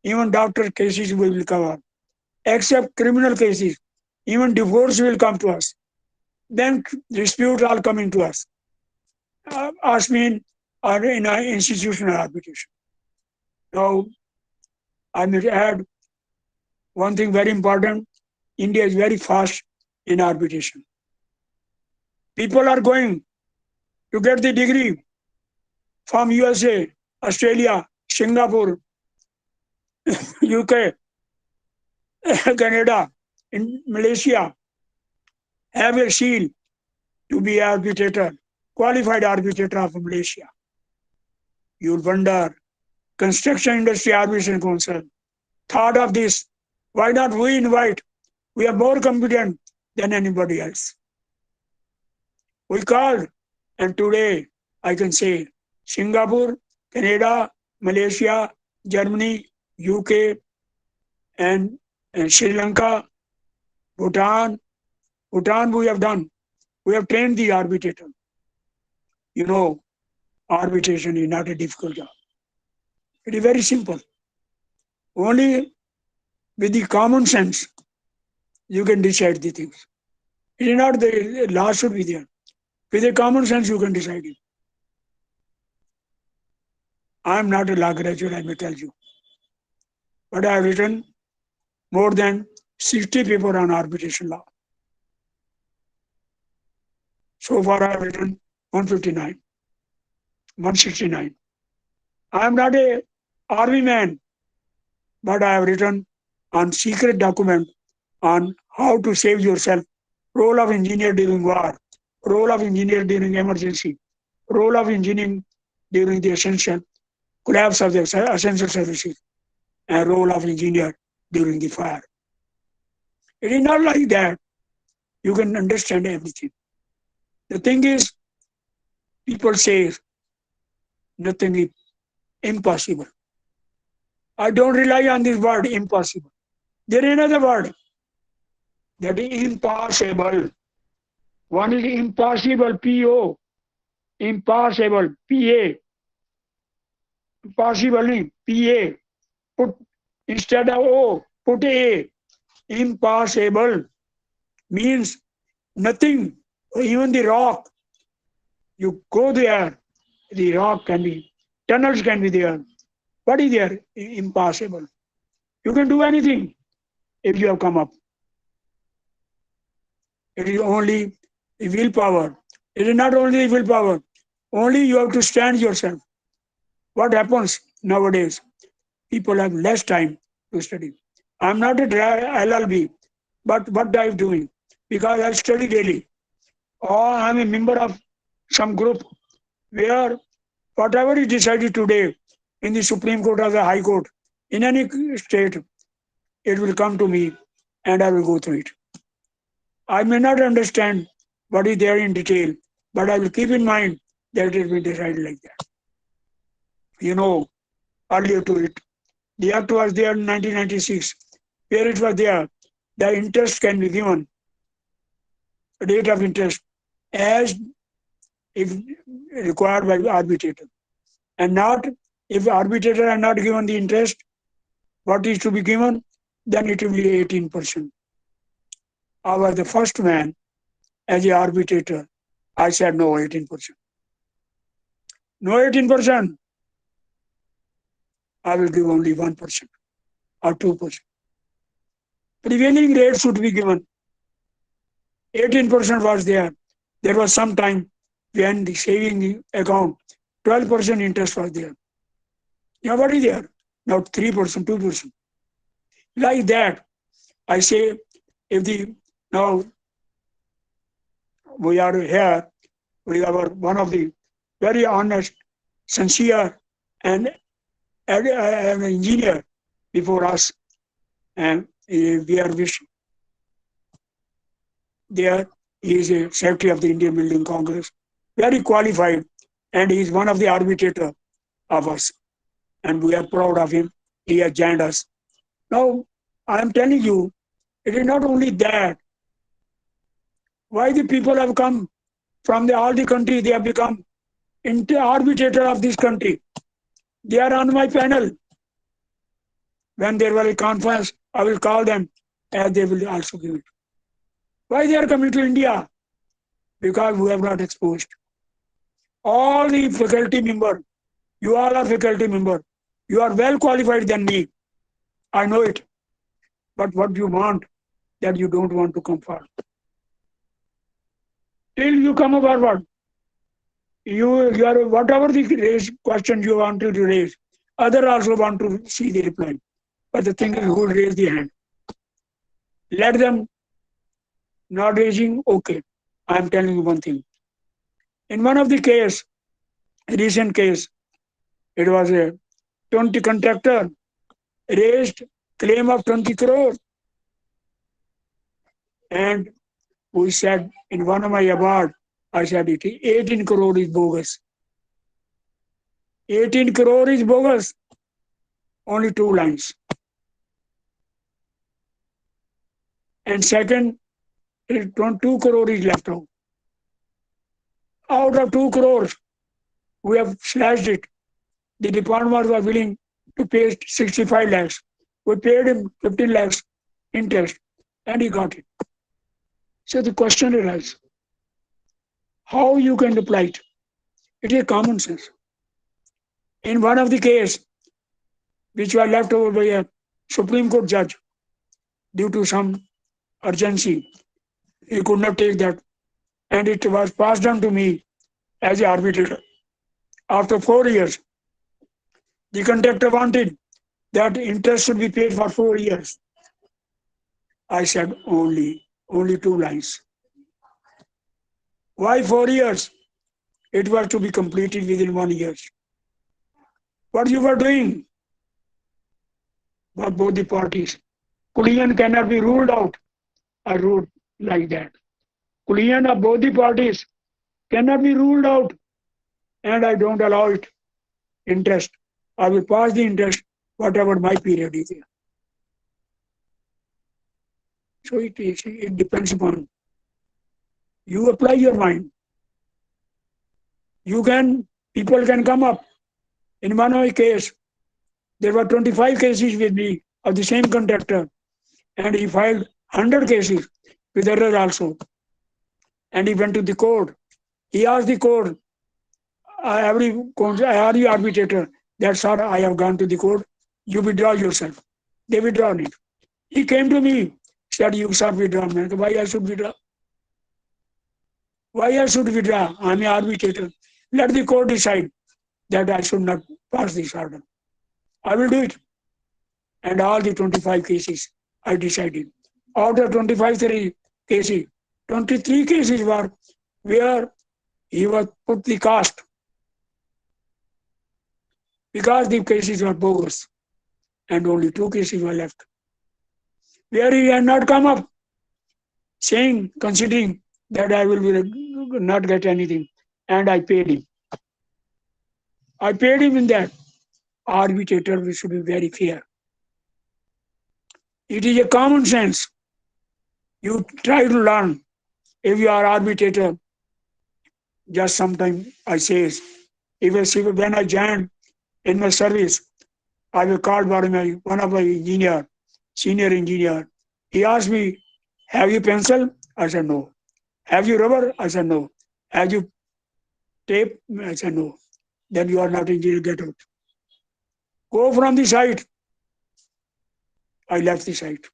Even doctor cases we will cover. Except criminal cases, even divorce will come to us. Then disputes are coming to us. Us mean are in an institutional arbitration. Now, I may add one thing very important. India is very fast in arbitration. People are going to get the degree from USA, Australia, Singapore, UK, Canada, in Malaysia, have a seal to be arbitrator, qualified arbitrator of Malaysia. You'll wonder, construction industry arbitration council thought of this. Why not we invite? We are more competent than anybody else. We called, and today I can say Singapore, Canada, Malaysia, Germany, UK, and Sri Lanka, Bhutan. Bhutan we have done. We have trained the arbitrator. You know, arbitration is not a difficult job. It is very simple. Only with the common sense you can decide the things. It is not the law should be there. With the common sense you can decide it. I am not a law graduate, I may tell you. But I have written more than 60 papers on arbitration law. So far I have written 159, 169. I am not a army man, but I have written on secret document on how to save yourself, role of engineer during war, role of engineer during emergency, role of engineering during the essential collapse of the essential services, and role of engineer during the fire. It is not like that. You can understand everything. The thing is, people say nothing is impossible. I don't rely on this word impossible. There is another word that is impossible. One is impossible, P-O, impossible, P-A, impossible, P-A. Put instead of O, put A. Impossible means nothing, even the rock. You go there, the rock can be, tunnels can be there. What is there? Impossible. You can do anything if you have come up. It is only the willpower. It is not only the willpower. Only you have to stand yourself. What happens nowadays? People have less time to study. I'm not a LLB, but what I'm doing? Because I study daily. Or I'm a member of some group where whatever is decided today in the Supreme Court or the High Court, in any state, it will come to me and I will go through it. I may not understand what is there in detail, but I will keep in mind that it will be decided like that. You know, earlier to it, the act was there in 1996, where it was there, the interest can be given, rate of interest, as if required by the arbitrator. And not, if the arbitrator has not given the interest, what is to be given, then it will be 18%. I was the first man as the arbitrator. I said no 18%. No 18%. I will give only 1% or 2%. Prevailing rate should be given. 18% was there. There was some time when the saving account, 12% interest was there. Now what is there? Now 3%, 2%. Like that, I say, if the, now we are here, we are one of the very honest, sincere, and an engineer before us, and we are wishing. There, he is a secretary of the Indian Building Congress, very qualified, and he is one of the arbitrators of us, and we are proud of him. He has joined us. Now, I am telling you, it is not only that. Why the people have come from all the country, they have become arbitrator of this country. They are on my panel. When there will be a conference, I will call them and they will also give it. Why they are coming to India? Because we have not exposed. All the faculty member, you all are faculty member. You are well qualified than me. I know it. But what you want, that you don't want to come forward. Till you come forward, you are whatever the question you want to raise, other also want to see the reply. But the thing is, who will raise the hand? Let them not raising, okay. I am telling you one thing. In one of the case, recent case, it was a 20 contractor raised claim of 20 crore. And we said in one of my award, I said it 18 crore is bogus. 18 crore is bogus. Only 2 lines. And second, 2 crore is left out. Out of 2 crores, we have slashed it. The department was willing to pay 65 lakhs. We paid him 15 lakhs interest and he got it. So the question arises, how you can apply it? It is common sense. In one of the case, which was left over by a Supreme Court judge, due to some urgency, he could not take that. And it was passed on to me as an arbitrator. After 4 years, the contractor wanted that interest should be paid for 4 years. I said only 2 lines. Why 4 years? It was to be completed within 1 year. What you were doing for both the parties? Collision cannot be ruled out. I wrote like that. Collision of both the parties cannot be ruled out, and I don't allow it. Interest. I will pass the interest, whatever my period is there. So it depends upon you apply your mind. People can come up. In one case, there were 25 cases with me of the same contractor, and he filed 100 cases with others also. And he went to the court. He asked the court, every arbitrator, that sir, I have gone to the court, you withdraw yourself. They withdraw it. He came to me, said, you sir withdraw. Why I should withdraw? Why I should withdraw? I am an arbitrator. Let the court decide that I should not pass this order. I will do it. And all the 25 cases, I decided. Out of 25 cases, 23 cases were where he was put the cost because the cases were bogus, and only 2 cases were left. Where he had not come up, saying, considering that I will not get anything, and I paid him. I paid him in that. Arbitrator, we should be very fair. It is a common sense. You try to learn. If you are arbitrator, just sometimes I say, when I joined in my service, I was called by one of my engineer, senior engineer. He asked me, have you pencil? I said, no. Have you rubber? I said, no. Have you tape? I said, no. Then you are not engineer, get out. Go from the site. I left the site.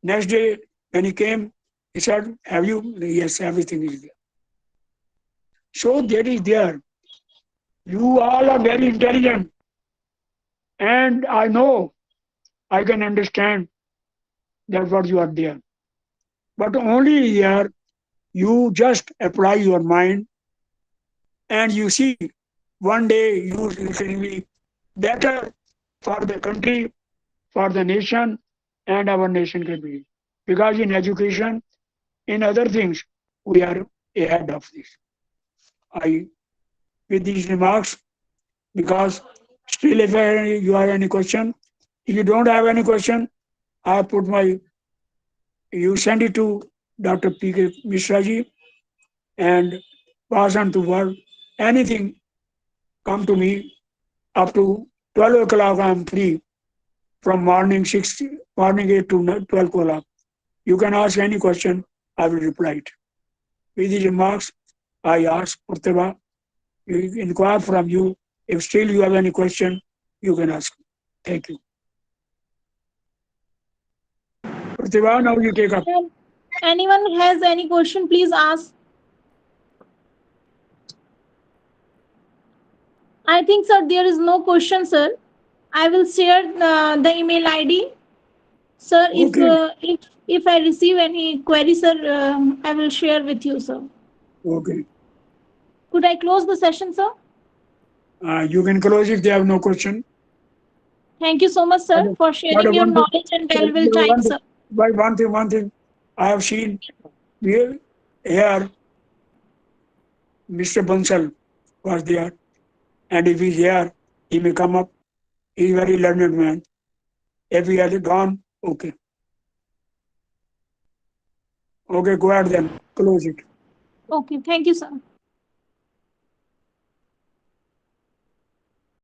Next day, when he came, he said, have you? Yes, everything is there. So that is there. You all are very intelligent. And I know, I can understand that what you are there. But only here, you just apply your mind and you see one day you will be better for the country, for the nation, and our nation can be. Because in education, in other things, we are ahead of this. With these remarks, because still if you have any question, if you don't have any question, I put you send it to Dr. P.K. Mishraji and pass on to world. Anything, come to me. Up to 12 o'clock, I am free. From morning 8 to 12 o'clock. You can ask any question, I will reply it. With these remarks, I ask Pratibha, inquire from you. If still you have any question, you can ask. Thank you. Pratibha, now you take up. Anyone has any question, please ask. I think, sir, there is no question, sir. I will share the email ID. Sir, Okay. if I receive any query, sir, I will share with you, sir. Okay. Could I close the session, sir? You can close if they have no question. Thank you so much, sir, for sharing your knowledge and valuable time, sir. But one thing, I have seen here, Mr. Bansal was there, and if he's here, he may come up. He's a very learned man. If he has gone, okay. Okay, go ahead then. Close it. Okay, thank you, sir.